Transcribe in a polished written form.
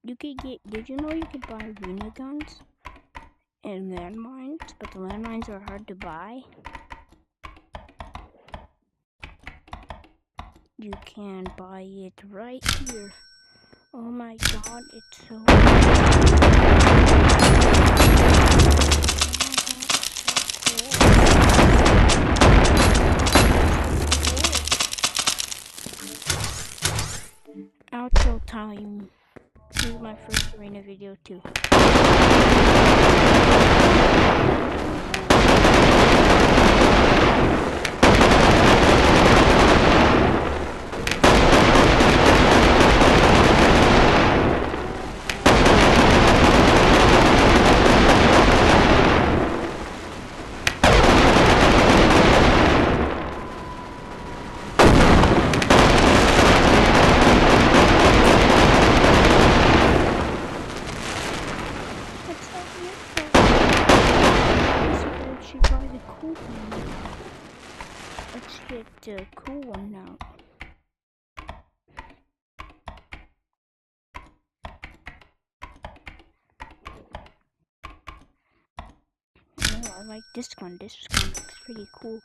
you could get. Did you know you could buy miniguns and landmines? But the landmines are hard to buy. You can buy it right here. Oh my god, it's so outro time. This is my first arena video too. Let's get the cool one now. Oh, I like this one. This one looks pretty cool.